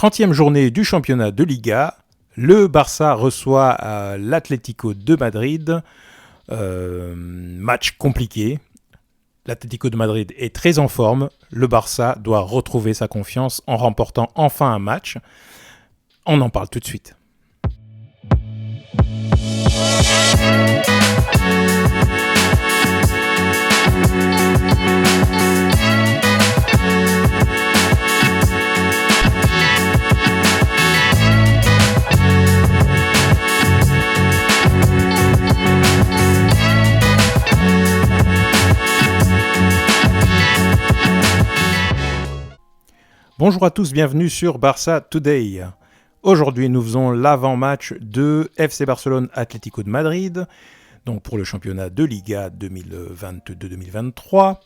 30e journée du championnat de Liga. Le Barça reçoit l'Atlético de Madrid. Match compliqué. L'Atlético de Madrid est très en forme. Le Barça doit retrouver sa confiance en remportant enfin un match. On en parle tout de suite. Bonjour à tous, bienvenue sur Barça Today. Aujourd'hui, nous faisons l'avant-match de FC Barcelone Atlético de Madrid, donc pour le championnat de Liga 2022-2023.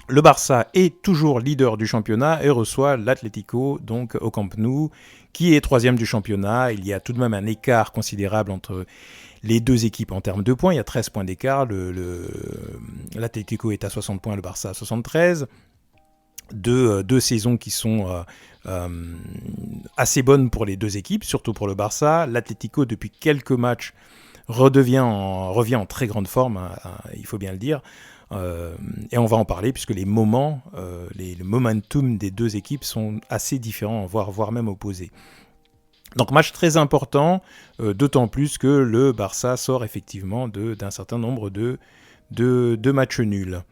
Le Barça est toujours leader du championnat et reçoit l'Atlético donc au Camp Nou, qui est troisième du championnat. Il y a tout de même un écart considérable entre les deux équipes en termes de points. Il y a 13 points d'écart. L'Atlético est à 60 points, le Barça à 73. Deux saisons qui sont assez bonnes pour les deux équipes, surtout pour le Barça. L'Atlético, depuis quelques matchs, revient en très grande forme, il faut bien le dire. Et on va en parler, puisque les moments, le momentum des deux équipes sont assez différents, voire même opposés. Donc match très important, d'autant plus que le Barça sort effectivement d'un certain nombre de matchs nuls.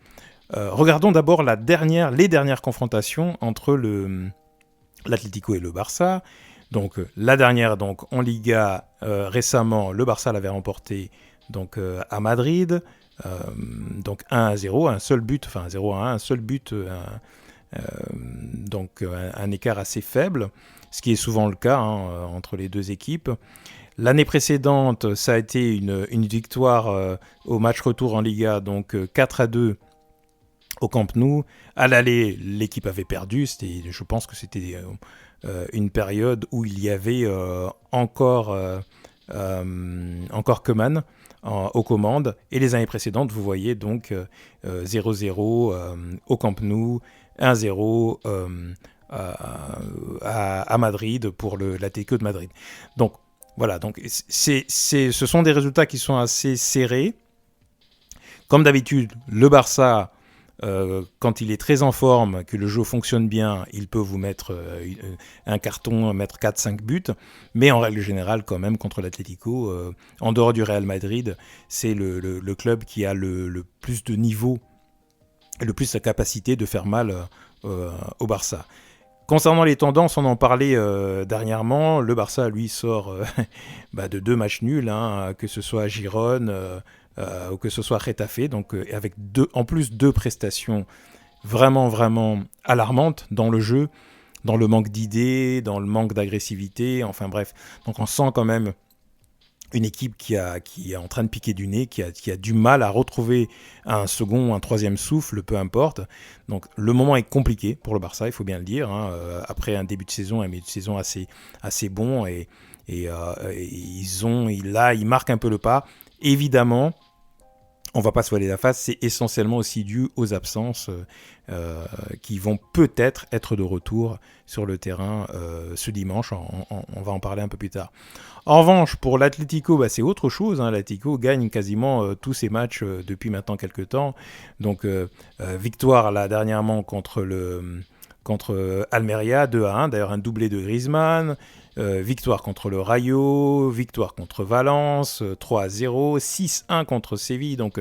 Regardons d'abord les dernières confrontations entre l'Atlético et le Barça. Donc la dernière donc en Liga récemment, le Barça l'avait remporté donc à Madrid, donc 1-0, un seul but, enfin 0-1, un seul but, donc un écart assez faible, ce qui est souvent le cas entre les deux équipes. L'année précédente, ça a été une victoire au match retour en Liga, donc 4-2. Au Camp Nou. À l'aller, l'équipe avait perdu. Je pense que c'était une période où il y avait encore Koeman aux commandes. Et les années précédentes, vous voyez donc 0-0 au Camp Nou, 1-0 à Madrid pour l'Atlético de Madrid. Donc voilà, donc ce sont des résultats qui sont assez serrés. Comme d'habitude, le Barça, quand il est très en forme, que le jeu fonctionne bien, il peut vous mettre un carton, mettre 4-5 buts. Mais en règle générale, quand même, contre l'Atlético, en dehors du Real Madrid, c'est le club qui a le plus de niveau, et le plus la capacité de faire mal au Barça. Concernant les tendances, on en parlait dernièrement. Le Barça, lui, sort de 2 matchs nuls, que ce soit à Girone ou que ce soit Getafe, donc avec en plus 2 prestations vraiment, vraiment alarmantes dans le jeu, dans le manque d'idées, dans le manque d'agressivité, enfin bref. Donc on sent quand même une équipe qui est en train de piquer du nez, qui a du mal à retrouver un second ou un troisième souffle, peu importe. Donc le moment est compliqué pour le Barça, il faut bien le dire, après un milieu de saison assez bon, et ils marquent un peu le pas. Évidemment, on ne va pas se voiler la face, c'est essentiellement aussi dû aux absences qui vont peut-être être de retour sur le terrain ce dimanche. On va en parler un peu plus tard. En revanche, pour l'Atlético, c'est autre chose. L'Atlético gagne quasiment tous ses matchs depuis maintenant quelques temps. Donc, victoire là dernièrement contre Almeria, 2-1. D'ailleurs, un doublé de Griezmann. Victoire contre le Rayo, victoire contre Valence, 3-0, 6-1 contre Séville. Donc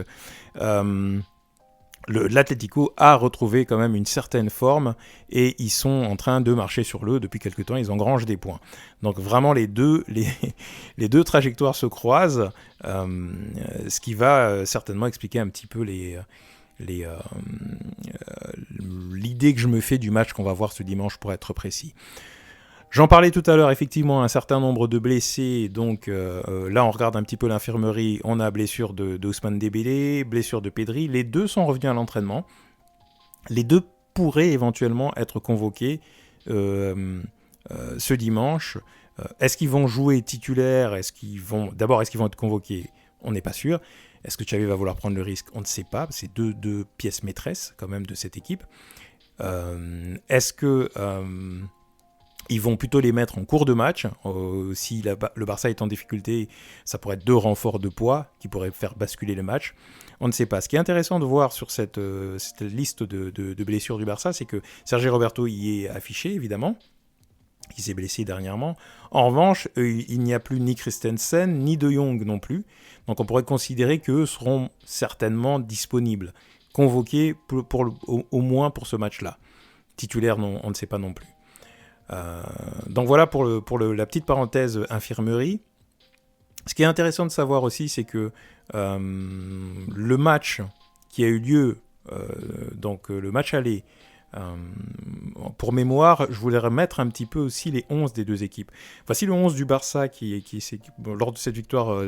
l'Atlético a retrouvé quand même une certaine forme et ils sont en train de marcher sur l'eau depuis quelques temps. Ils engrangent des points. Donc vraiment les deux trajectoires se croisent, ce qui va certainement expliquer un petit peu l'idée que je me fais du match qu'on va voir ce dimanche, pour être précis. J'en parlais tout à l'heure, effectivement, un certain nombre de blessés. Donc là, on regarde un petit peu l'infirmerie. On a blessure d'Ousmane Dembélé, blessure de Pedri. Les deux sont revenus à l'entraînement. Les deux pourraient éventuellement être convoqués ce dimanche. Est-ce qu'ils vont jouer titulaire ? D'abord, est-ce qu'ils vont être convoqués ? On n'est pas sûr. Est-ce que Xavi va vouloir prendre le risque ? On ne sait pas. C'est deux pièces maîtresses quand même de cette équipe. Est-ce que Ils vont plutôt les mettre en cours de match. Si le Barça est en difficulté, ça pourrait être 2 renforts de poids qui pourraient faire basculer le match. On ne sait pas. Ce qui est intéressant de voir sur cette liste de blessures du Barça, c'est que Sergi Roberto y est affiché, évidemment. Il s'est blessé dernièrement. En revanche, il n'y a plus ni Christensen, ni De Jong non plus. Donc on pourrait considérer qu'eux seront certainement disponibles, convoqués au moins pour ce match-là. Titulaire, non, on ne sait pas non plus. Donc voilà pour la petite parenthèse infirmerie. Ce qui est intéressant de savoir aussi, c'est que le match qui a eu lieu, donc le match aller, pour mémoire, je voulais remettre un petit peu aussi les 11 des deux équipes. Voici le 11 du Barça lors de cette victoire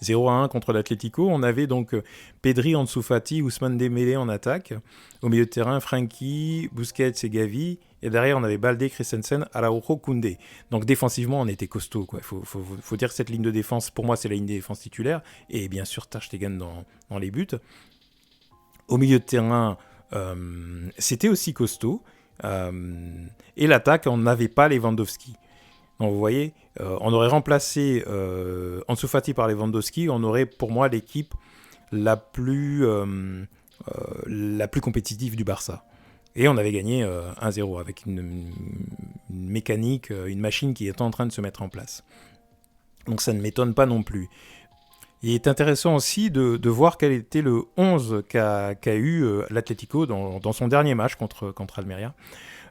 0-1 contre l'Atlético. On avait donc Pedri, Ansu Fati, Ousmane Dembélé en attaque. Au milieu de terrain, Frenkie, Busquets et Gavi. Et derrière, on avait Balde, Christensen, Araujo, Koundé. Donc défensivement, on était costaud. Il faut dire que cette ligne de défense, pour moi, c'est la ligne de défense titulaire. Et bien sûr, Ter Stegen dans les buts. Au milieu de terrain, c'était aussi costaud. Et l'attaque, on n'avait pas Lewandowski. Donc vous voyez, on aurait remplacé Ansu Fati par Lewandowski, on aurait pour moi l'équipe la plus compétitive du Barça. Et on avait gagné 1-0 avec une mécanique, une machine qui est en train de se mettre en place. Donc ça ne m'étonne pas non plus. Il est intéressant aussi de voir quel était le 11 qu'a eu l'Atlético dans son dernier match contre Almeria.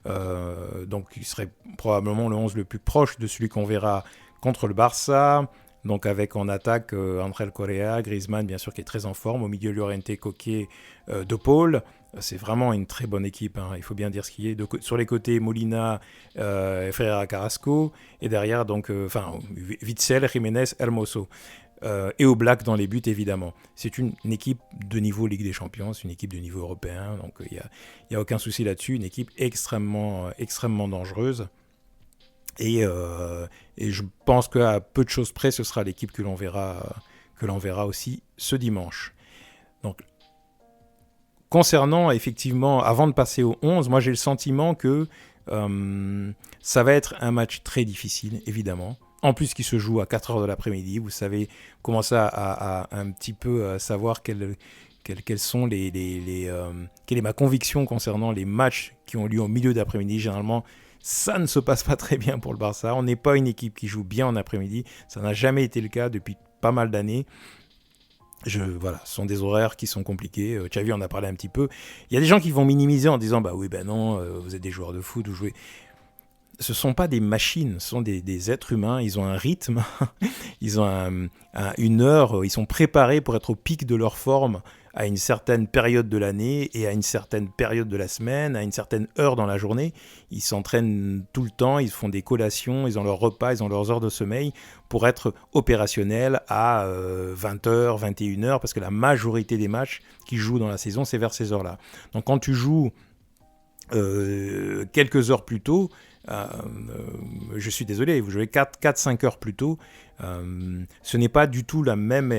Donc il serait probablement le 11 le plus proche de celui qu'on verra contre le Barça, donc avec en attaque André Correa, Griezmann bien sûr qui est très en forme, au milieu Llorente, Coquet, De Paul. C'est vraiment une très bonne équipe, hein. Il faut bien dire ce qu'il y a. Sur les côtés, Molina, Ferreira, Carrasco, et derrière donc Witsel, Jiménez, Hermoso. Et Oblak dans les buts, évidemment. C'est une équipe de niveau Ligue des Champions, c'est une équipe de niveau européen, donc il n'y a aucun souci là-dessus. Une équipe extrêmement dangereuse. Et je pense qu'à peu de choses près, ce sera l'équipe que l'on verra aussi ce dimanche. Donc, concernant, effectivement, avant de passer au 11, moi j'ai le sentiment que ça va être un match très difficile, évidemment. En plus qui se joue à 4h de l'après-midi, vous savez, commencer à un petit peu savoir quelles sont quelle est ma conviction concernant les matchs qui ont lieu au milieu d'après-midi. Généralement, ça ne se passe pas très bien pour le Barça. On n'est pas une équipe qui joue bien en après-midi. Ça n'a jamais été le cas depuis pas mal d'années. Voilà, ce sont des horaires qui sont compliqués. Xavi en a parlé un petit peu. Il y a des gens qui vont minimiser en disant « Bah oui, bah non, vous êtes des joueurs de foot, vous jouez... » Ce ne sont pas des machines, ce sont des êtres humains, ils ont un rythme, ils ont une heure, ils sont préparés pour être au pic de leur forme à une certaine période de l'année et à une certaine période de la semaine, à une certaine heure dans la journée. Ils s'entraînent tout le temps, ils font des collations, ils ont leurs repas, ils ont leurs heures de sommeil pour être opérationnels à 20h, 21h, parce que la majorité des matchs qui jouent dans la saison, c'est vers ces heures-là. Donc quand tu joues quelques heures plus tôt, je suis désolé, vous jouez 4-5 heures plus tôt, ce n'est pas du tout le même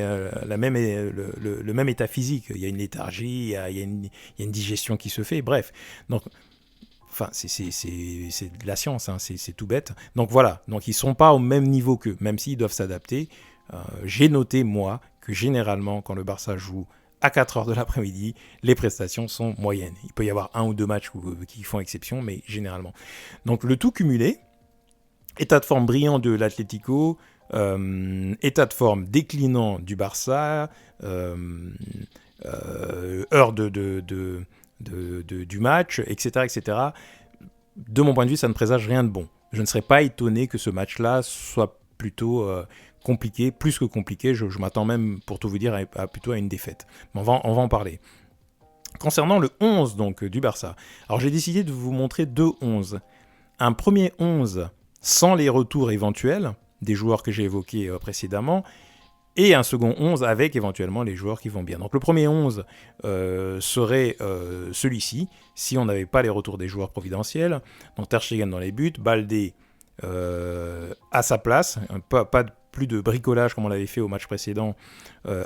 état physique. Il y a une léthargie, il y a une digestion qui se fait, bref. Donc, c'est de la science, hein, c'est tout bête. Donc voilà, donc ils ne sont pas au même niveau qu'eux, même s'ils doivent s'adapter. J'ai noté, moi, que généralement, quand le Barça joue à 4h de l'après-midi, les prestations sont moyennes. Il peut y avoir 1 ou 2 matchs qui font exception, mais généralement. Donc le tout cumulé, état de forme brillant de l'Atlético, état de forme déclinant du Barça, heure du match, etc., etc. De mon point de vue, ça ne présage rien de bon. Je ne serais pas étonné que ce match-là soit plutôt... compliqué, plus que compliqué, je m'attends même, pour tout vous dire, plutôt à une défaite. Mais on va en parler. Concernant le 11 donc, du Barça, alors j'ai décidé de vous montrer 2 11. Un premier 11 sans les retours éventuels des joueurs que j'ai évoqués précédemment, et un second 11 avec éventuellement les joueurs qui vont bien. Donc le premier 11 serait celui-ci, si on n'avait pas les retours des joueurs providentiels. Donc Ter Stegen dans les buts, Balde à sa place, pas plus de bricolage comme on l'avait fait au match précédent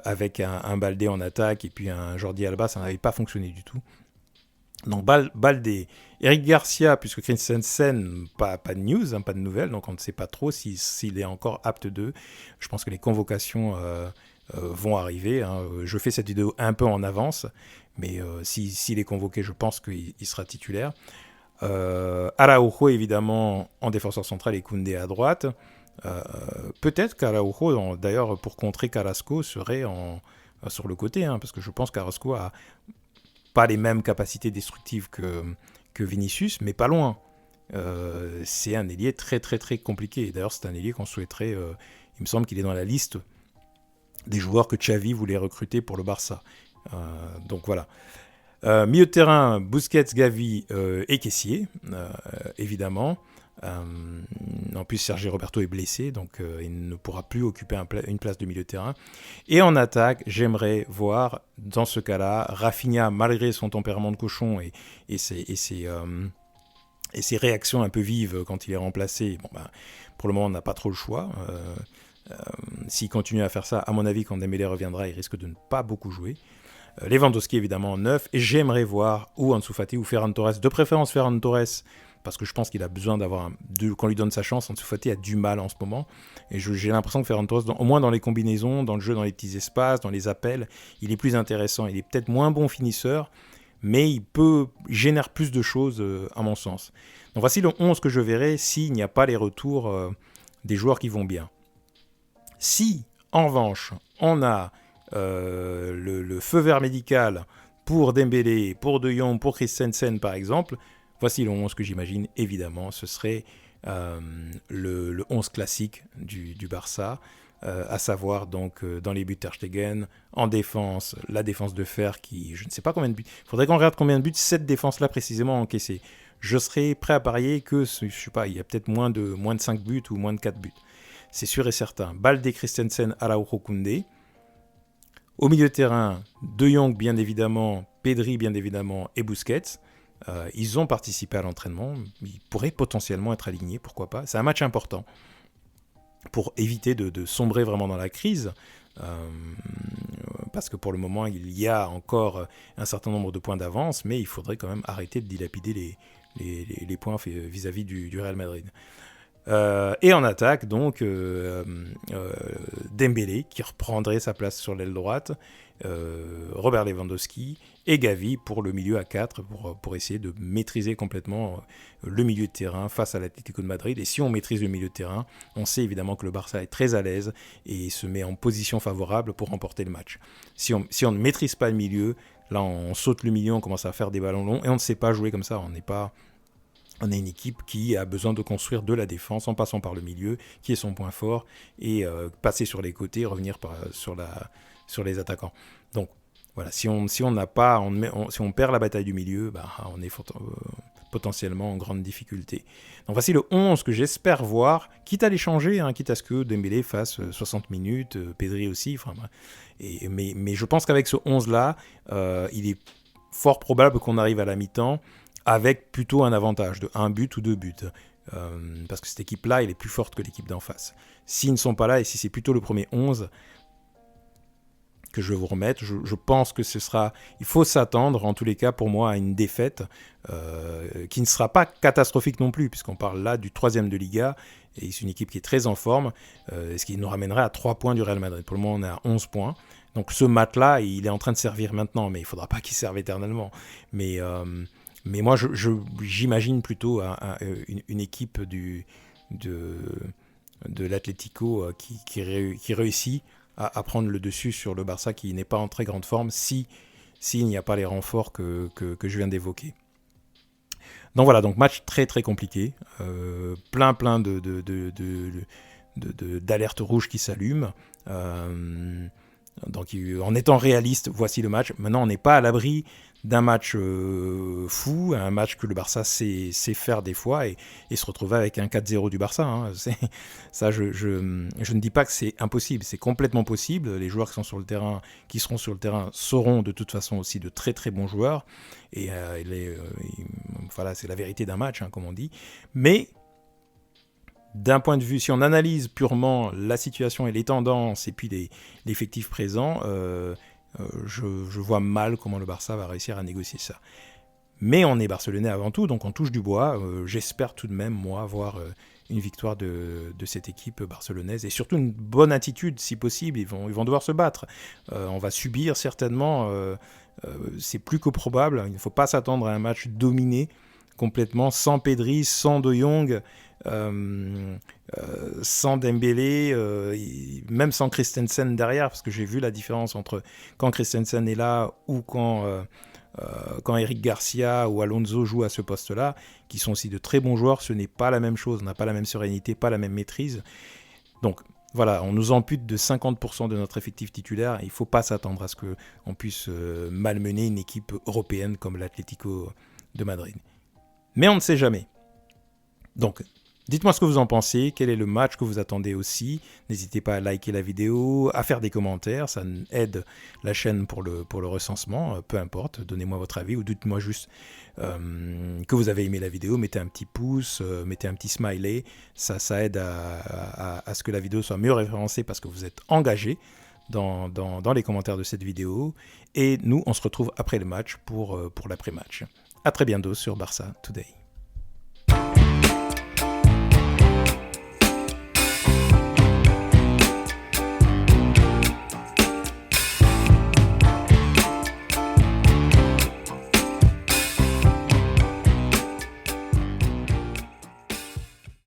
avec un Balde en attaque et puis un Jordi Alba, ça n'avait pas fonctionné du tout. Donc Baldé, Eric Garcia, puisque Christensen, pas de news, pas de nouvelles, donc on ne sait pas trop s'il est encore apte de. Je pense que les convocations vont arriver. Je fais cette vidéo un peu en avance, mais s'il est convoqué, je pense qu'il sera titulaire. Araujo, évidemment, en défenseur central et Koundé à droite. Peut-être qu'Araujo, d'ailleurs, pour contrer Carrasco, serait sur le côté, parce que je pense qu'Carrasco a pas les mêmes capacités destructives que Vinicius, mais pas loin. C'est un ailier très très très compliqué. D'ailleurs, c'est un ailier qu'on souhaiterait. Il me semble qu'il est dans la liste des joueurs que Xavi voulait recruter pour le Barça. Donc voilà. Milieu de terrain, Busquets, Gavi et Kessié, évidemment. En plus, Sergi Roberto est blessé, donc il ne pourra plus occuper une place de milieu de terrain. Et en attaque, j'aimerais voir, dans ce cas-là, Rafinha, malgré son tempérament de cochon et ses réactions un peu vives quand il est remplacé. Pour le moment, on n'a pas trop le choix. S'il continue à faire ça, à mon avis, quand Dembélé reviendra, il risque de ne pas beaucoup jouer. Lewandowski, évidemment, en neuf. Et j'aimerais voir ou Ansu Fati ou Ferran Torres, de préférence Ferran Torres, parce que je pense qu'il a besoin qu'on lui donne sa chance. Ansu Fati a du mal en ce moment. Et j'ai l'impression que Ferran Torres, au moins dans les combinaisons, dans le jeu, dans les petits espaces, dans les appels, il est plus intéressant. Il est peut-être moins bon finisseur, mais il génère plus de choses, à mon sens. Donc voici le 11 que je verrai s'il n'y a pas les retours des joueurs qui vont bien. Si, en revanche, on a le feu vert médical pour Dembélé, pour De Jong, pour Christensen par exemple, voici le 11 que j'imagine. Évidemment, ce serait le 11 classique du Barça, à savoir donc dans les buts Ter Stegen, en défense, la défense de fer qui, je ne sais pas combien de buts, il faudrait qu'on regarde combien de buts cette défense-là précisément a encaissé. Je serais prêt à parier que, je sais pas, il y a peut-être moins de 5 buts ou moins de 4 buts. C'est sûr et certain. Baldé, Christensen, Araujo, Koundé. Au milieu de terrain, De Jong, bien évidemment, Pedri, bien évidemment, et Busquets. Ils ont participé à l'entraînement. Ils pourraient potentiellement être alignés, pourquoi pas. C'est un match important pour éviter de sombrer vraiment dans la crise. Parce que pour le moment, il y a encore un certain nombre de points d'avance, mais il faudrait quand même arrêter de dilapider les points vis-à-vis du Real Madrid. Et en attaque, donc, Dembélé, qui reprendrait sa place sur l'aile droite, Robert Lewandowski et Gavi pour le milieu à 4, pour essayer de maîtriser complètement le milieu de terrain face à l'Atlético de Madrid. Et si on maîtrise le milieu de terrain, on sait évidemment que le Barça est très à l'aise et se met en position favorable pour remporter le match. Si on ne maîtrise pas le milieu, là on saute le milieu, on commence à faire des ballons longs et on ne sait pas jouer comme ça. On est une équipe qui a besoin de construire de la défense en passant par le milieu, qui est son point fort, et passer sur les côtés, revenir sur les attaquants. Donc voilà, si on perd la bataille du milieu, on est potentiellement en grande difficulté. Donc voici le 11 que j'espère voir, quitte à les changer, quitte à ce que Dembélé fasse 60 minutes, Pedri aussi, mais je pense qu'avec ce 11-là, il est fort probable qu'on arrive à la mi-temps avec plutôt un avantage de 1 but ou 2 buts. Parce que cette équipe-là, elle est plus forte que l'équipe d'en face. S'ils ne sont pas là, et si c'est plutôt le premier 11 que je vais vous remettre, je pense que il faut s'attendre, en tous les cas pour moi, à une défaite qui ne sera pas catastrophique non plus, puisqu'on parle là du 3e de Liga, et c'est une équipe qui est très en forme, ce qui nous ramènerait à 3 points du Real Madrid. Pour le moment, on est à 11 points. Donc ce match-là, il est en train de servir maintenant, mais il ne faudra pas qu'il serve éternellement. Mais moi, j'imagine plutôt une équipe de l'Atlético qui réussit à prendre le dessus sur le Barça, qui n'est pas en très grande forme, s'il n'y a pas les renforts que je viens d'évoquer. Donc voilà, donc match très très compliqué, plein d'alertes rouges qui s'allument. Donc en étant réaliste, voici le match. Maintenant, on n'est pas à l'abri d'un match fou, un match que le Barça sait faire des fois et se retrouver avec un 4-0 du Barça. Ça, je ne dis pas que c'est impossible, c'est complètement possible. Les joueurs qui seront sur le terrain seront de toute façon aussi de très très bons joueurs. Et voilà, c'est la vérité d'un match, comme on dit. Mais d'un point de vue, si on analyse purement la situation et les tendances et puis l'effectif présent, je vois mal comment le Barça va réussir à négocier ça. Mais on est barcelonais avant tout, donc on touche du bois. J'espère tout de même, moi, voir une victoire de cette équipe barcelonaise et surtout une bonne attitude, si possible. Ils vont devoir se battre. On va subir certainement. C'est plus que probable. Il ne faut pas s'attendre à un match dominé complètement, sans Pedri, sans De Jong, sans Dembélé, même sans Christensen derrière, parce que j'ai vu la différence entre quand Christensen est là ou quand Eric Garcia ou Alonso jouent à ce poste-là, qui sont aussi de très bons joueurs, ce n'est pas la même chose, on n'a pas la même sérénité, pas la même maîtrise. Donc voilà, on nous ampute de 50% de notre effectif titulaire, il ne faut pas s'attendre à ce qu'on puisse malmener une équipe européenne comme l'Atlético de Madrid. Mais on ne sait jamais. Donc, dites-moi ce que vous en pensez, quel est le match que vous attendez aussi. N'hésitez pas à liker la vidéo, à faire des commentaires, ça aide la chaîne pour le recensement, peu importe, donnez-moi votre avis ou dites-moi juste que vous avez aimé la vidéo, mettez un petit pouce, mettez un petit smiley, ça aide à ce que la vidéo soit mieux référencée parce que vous êtes engagé dans les commentaires de cette vidéo. Et nous, on se retrouve après le match pour l'après-match. À très bientôt sur Barça Today.